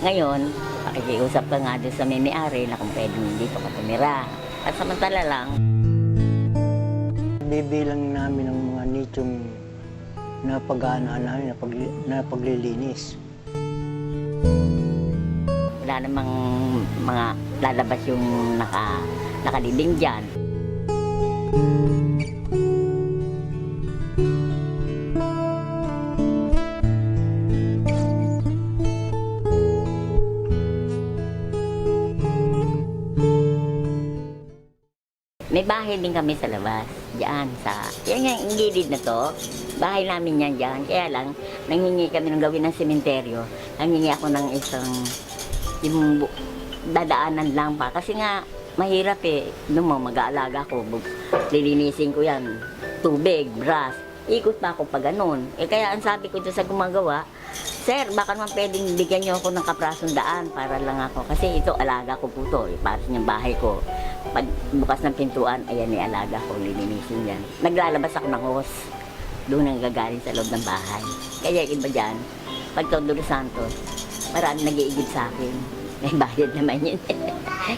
Ngayon, pakikiusap ka nga doon sa may-ari na kung pwedeng dito ka tumira. At samantala lang, bibilang namin ng mga nichong napag-aanaan namin, na paglilinis. wala namang mga lalabas yung nakaliling dyan. May bahay din kami sa labas, diyan sa, yan yung gilid na to, bahay namin yan diyan. Kaya lang, nanghingi kami ng gawin ng sementeryo, nanghingi ako ng isang, yung dadaanan lang pa, kasi nga, mahirap eh, mo mag-aalaga ko, lilinisin ko yan, tubig, brass, ikot pa ako pa ganun. Kaya ang sabi ko doon sa gumagawa, sir, baka naman pwedeng bigyan niyo ako ng kaprasong daan para lang ako, kasi ito alaga ko po to, para sa bahay ko. Pag bukas ng pintuan, ayan ni alaga ko, lilinisin yan. Naglalabas ako ng hose. Doon ang gagaling sa loob ng bahay. Kaya iba dyan, pag Todo los Santos, marami nag-iigib sa akin. May bayad naman yun.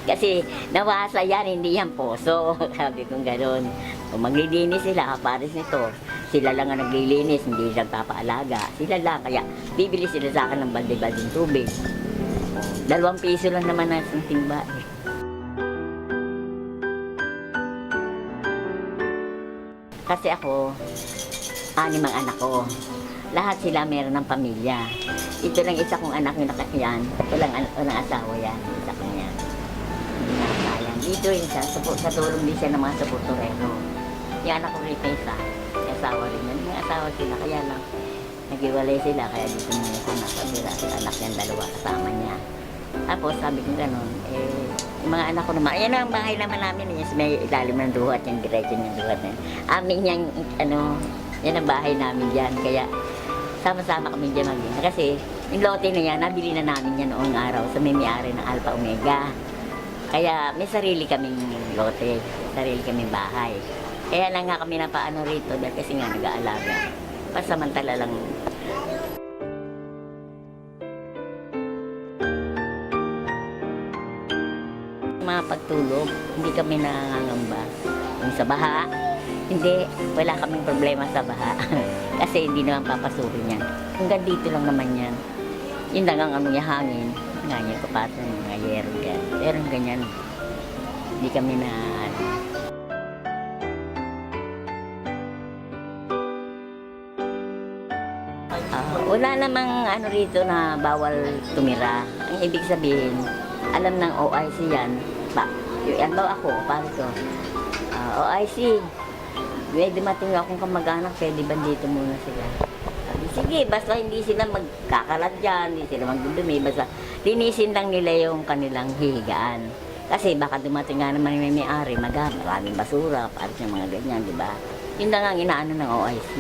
Kasi nawasa yan, hindi yan poso. Sabi kong gano'n. Kung maglilinis sila, kapares nito, sila lang ang naglilinis, hindi lang papaalaga. Sila lang, kaya bibili sila sa akin ng balde-baldeng tubig. 2 piso lang naman ang timba eh. Kasi ako, 6 ang anak ko. Lahat sila meron ng pamilya. Ito lang isa kong anak yung nakakyan. Walang asawa yan. Isa kong yan. Hindi nakakayan. Dito yun siya. Sa tulong din siya ng mga suportorero. Yung anak ko rin isa. Yung asawa rin yan. Yung asawa sila. Kaya lang, nag-iwalay sila. Kaya dito muna siya nakatira. Yung anak niyan 2 kasama niya. Tapos sabi ko gano'n, yung mga anak ko naman, ayan ang bahay naman namin, yes, may ilalim ng duhat, yung diretso ng duhat. Amin yung, yan ang bahay namin dyan, kaya sama-sama kami dyan maging. Kasi yung lote na yan, nabili na namin yan noong araw sa may-ari ng Alpha Omega. Kaya may sarili kaming lote, sarili kaming bahay. Kaya lang nga kami napaano rito, dahil kasi nga nag-aalaga. Pasamantala lang. Mga pagtulog, hindi kami nangangamba. Yung sa baha, hindi, wala kaming problema sa baha. Kasi hindi naman papasukin yan. Hanggang dito lang naman yan. Yun lang ang yung hangin. Nga niya, kapatan yung mga yero yan. Pero ganyan, hindi kami na wala namang rito na bawal tumira. Ang ibig sabihin, alam ng OIC yan. Yan daw ako, paano to? OIC, may dumating akong kamag-anak, pwede ba dito muna sila? Sabi, sige, basta hindi sila magkakalat dyan, hindi sila magdudumi, basta linisin lang nila yung kanilang hihigaan. Kasi baka dumating nga naman may may-ari, maraming basura, para sa mga ganyan, di ba? Yun lang ang inaano ng OIC.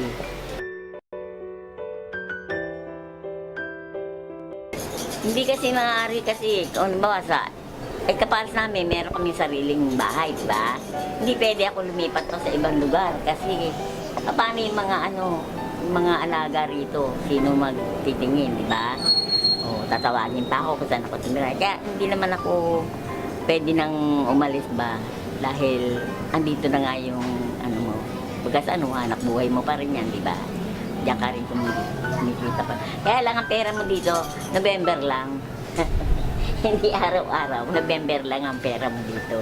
Hindi kasi maaari kasi, kung bawa sa, kapalas namin, meron kami sariling bahay, diba? Hindi pwede ako lumipat to sa ibang lugar kasi paano yung mga alaga rito, sino magtitingin, diba? O, tatawagin pa ako kung saan ako tumira. Kaya hindi naman ako pwede nang umalis ba dahil andito na nga yung mo, pagkas hanap buhay mo pa rin yan, diba? Diyan ka rin kumikita pa. Kaya lang ang pera mo dito, November lang. Hindi araw-araw, November lang ang pera mo dito.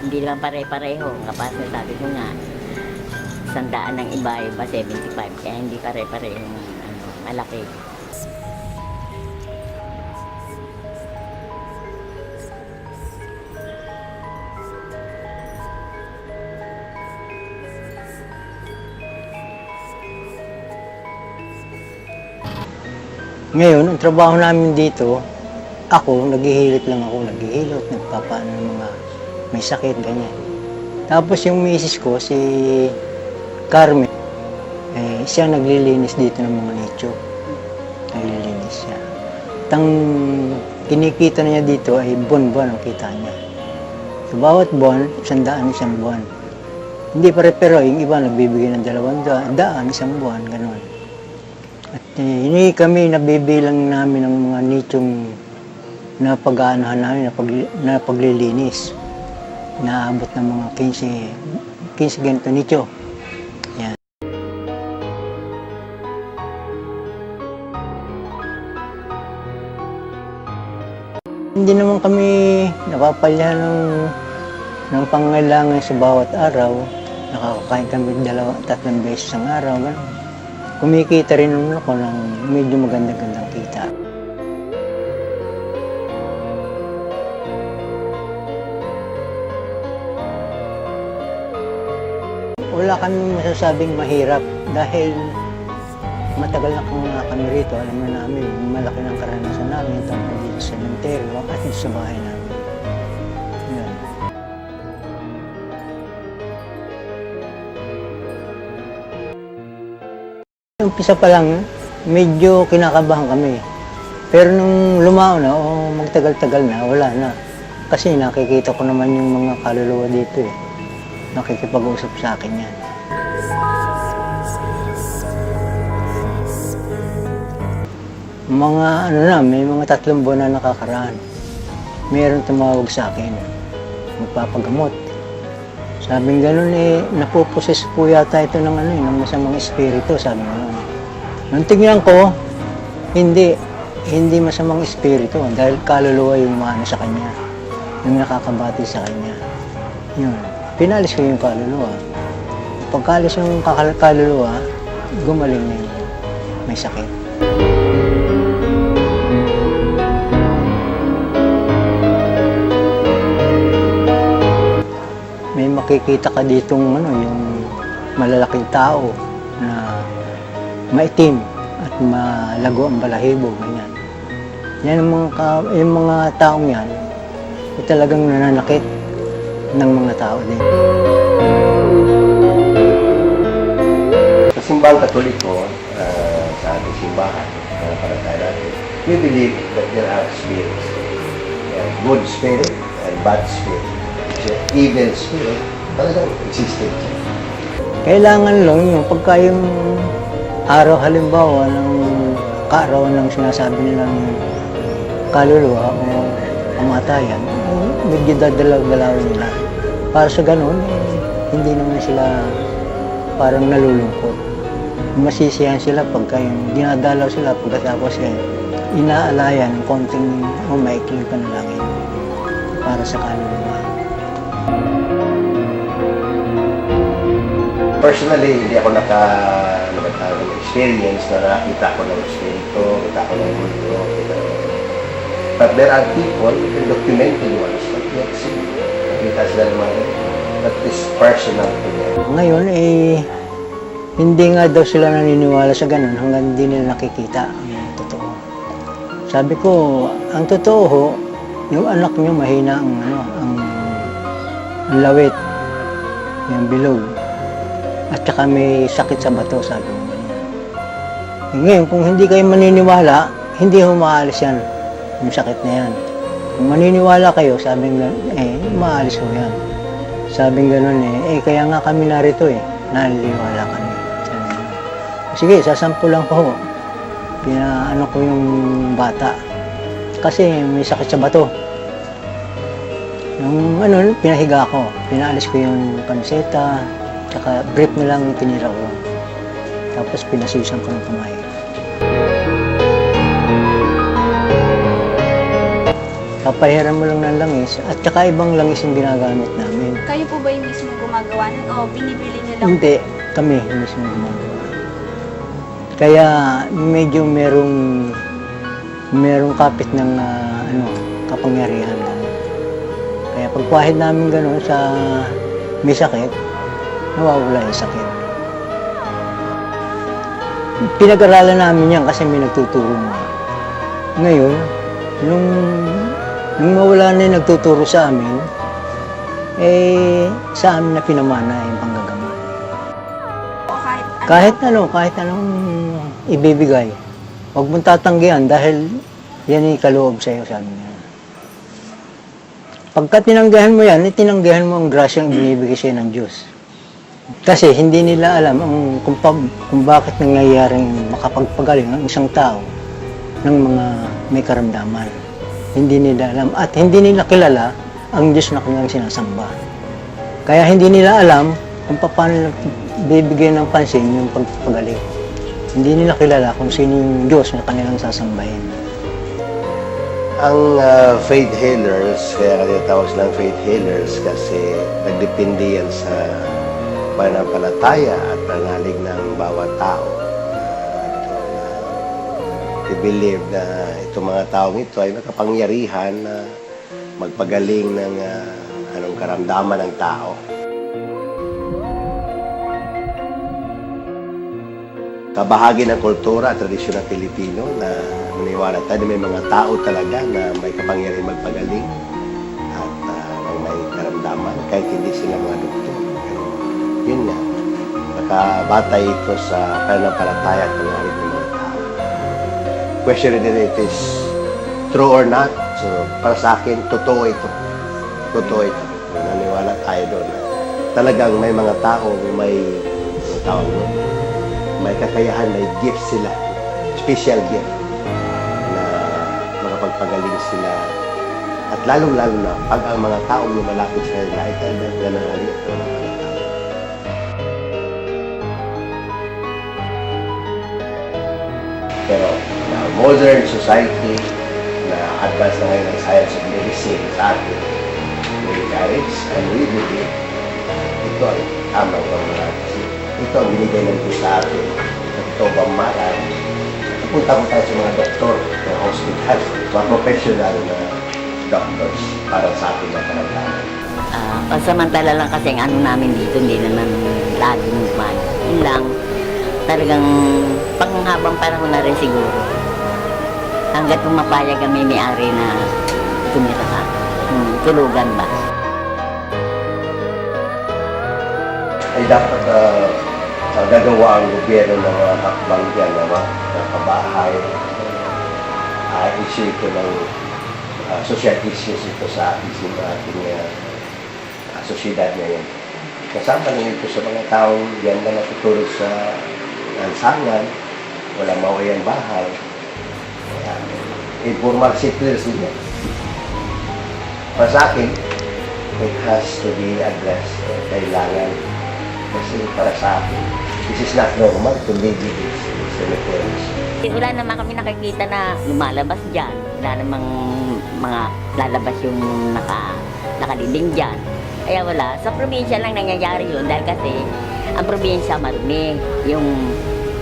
Hindi lang pare-pareho. Kapag sabi ko nga, 100 ng iba, 75. Kaya hindi pare-pareho malaki. Ngayon, ang trabaho namin dito, ako, naghihilot lang ako, naghihilot, nagpapaano ng mga may sakit, ganyan. Tapos yung misis ko, si Carmen, siya naglilinis dito ng mga nicho. Naglilinis siya. Tang kinikita niya dito ay buwan-buwan ang kita niya. So, bawat buwan, 100 isang buwan. Hindi pare-pero, yung iba nagbibigay ng 200, 100 isang buwan, gano'n. At hindi kami nabibilang namin ng mga nichong na pag-aanahan namin, na paglilinis. Naabot ng mga 15 ganito nicho. Yan. Hindi naman kami napapalya ng pangailangan sa bawat araw. Nakakakain kami 2-3 beses ang araw. Ganun. Kumikita rin naman ako ng medyo maganda-gandang kita. Wala kami masasabing mahirap dahil matagal na kami rito. Alam na namin, malaki ng karanasan namin tungkol dito sa cemetery at dito sa bahay namin. Yan. Umpisa pa lang, medyo kinakabahan kami. Pero nung lumao na o magtagal-tagal na, wala na. Kasi nakikita ko naman yung mga kaluluwa dito eh. Nakikipag-usap sa akin yan. Mga ano na, may mga 3 buwan na nakakaraan. Mayroon tumawag sa akin, magpapagamot. Sabing gano'n eh, napuposes po yata ito ng ng masamang espiritu, sabi nga. Nung tingnan ko, hindi masamang espiritu dahil kaluluwa yung mga sa kanya, yung nakakabati sa kanya. Yun. Pinalis ko yung kaluluwa. Pagkalis yung kaluluwa, gumaling na yung may sakit. May makikita ka ditong yung malalaking tao na maitim at malago ang balahibo, ganyan. Yan yung mga taong yan, talagang nananakit ng mga tao din. Sa simbahang Katoliko, sa ating simbahan, para tayo natin, we believe that there are spirits. Good spirit and bad spirit. Evil spirit, talagang existed. Kailangan lang yung pagka yung araw halimbawa ng kaarawan ng sinasabi nilang kaluluwa o kamatayan, medyo dadalaw-dalawin nila. Para sa ganun, hindi naman sila parang nalulungkot. Masisiyahan sila pagka yung dinadalaw sila pagkatapos inaalayan ng konting maikling panalangin para sa kaluluwa. Personally, hindi ako naka-experience na nakita ko ng espiritu, nakita ko ng mundo. But there are people who can document the ones that you have seen. Nakita sila naman that is personal to them. Ngayon, hindi nga daw sila naniniwala sa ganun hanggang hindi nila nakikita ang totoo. Sabi ko, ang totoo, yung anak nyo mahina ang lawit, yung bilog. At saka may sakit sa bato, sabi mo. Ngayon, kung hindi kayo maniniwala, hindi humaalis yan, yung sakit na yan. Kung maniniwala kayo, sabi nga, maalis ho yan. Sabi nga ganun kaya nga kami narito naniniwala kami. Sabi nga, sige, sasampulan ko ho. Pinaano ko yung bata. Kasi may sakit sa bato. Yung pinahiga ko, pinaalis ko yung kanseta, tsaka brief na lang tinira ko. Tapos pinasisan ko ng kamay. Papahiram mo lang ng langis at tsaka ibang langis yung ginagamit namin. Kayo po ba yung mismo gumagawa nun o binibili niyo lang? Hindi, kami mismo gumagawa. Kaya medyo merong kapit ng kapangyarihan. Kaya pagpahid namin gano'n sa may sakit, nawawala yung sakit. Pinag-aralan namin yan kasi may nagtuturo nga. Ngayon, nung mawala na yung nagtuturo sa amin, sa amin na pinamana yung panggagamot. Kahit anong ibibigay. Huwag mong tatanggihan dahil yan ay kaloob sa'yo, sabi niya. Pagka tinanggihan mo yan, tinanggihan mo ang grasyang binibigay sa'yo ng Diyos. Kasi hindi nila alam kung bakit nangyayaring makapagpagaling ang isang tao ng mga may karamdaman. Hindi nila alam at hindi nila kilala ang Diyos na kanilang sinasamba. Kaya hindi nila alam kung paano bibigyan ng pansin yung pagpagaling. Hindi nila kilala kung sino yung Diyos na kanilang sasambahin. Ang faith healers, kaya tinatawag silang faith healers kasi nagdepende yan sa pananampalataya at pananalig ng bawat tao. I believe na itong mga taong ito ay makapangyarihan na magpagaling ng anong karamdaman ng tao. Kabahagi ng kultura at tradisyon ng Pilipino na maniwala tayo na may mga tao talaga na may kapangyarihan magpagaling at may karamdaman kahit hindi sila mga doktor. Pero yun nga, nakabatay ito sa pananampalataya at pananalig ng mga tao. Question din it is true or not. So, para sa akin, totoo ito. Totoo ito. Naniwala tayo doon. Talagang may mga tao may tawag doon. May kakayahan, may gift sila. Special gift na makapagpagaling sila. At lalong-lalo na, pag ang mga taong lumalapit sa kanila ay talagang nananalig at nananalig. Pero na modern society na advance na ngayon ng science of medicine sa atin, we encourage and we believe ito ay tamang pamamagitan. Ito ang binigay ng Diyos sa atin. At ito bang maral, punta ko tayo sa mga doktor ng hospital, mga professional na doctors para sa ating mga karamdaman. Pansamantala lang kasi ang ano namin dito, hindi naman laging man. Yun lang, talagang panghabang panahon na rin siguro. Hanggat pumapayag ang may-ari na tumira ka. Tulugan ba? Ay dapat gagawa ang gobyerno ng mga hakbang dyan na kabahay. Issue ito ng social issues ito sa ating sosyedad ngayon. Kasama na ito sa mga taong yan na natutulog sa lansangan, wala mawayang bahay. Informal settlers din yan. Para sa akin, it has to be addressed. Kailangan. Kasi para sa akin, this is not normal to live with this cemeteries. Wala naman kami nakikita na lumalabas dyan. Wala namang mga lalabas yung nakadinding dyan. Kaya wala. Sa probinsya lang nangyayari yun dahil kasi ang probinsya marumi. Yung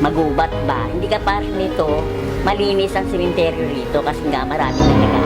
magubat ba. Hindi ka parang nito, malinis ang sementeryo rito kasi nga marami talaga.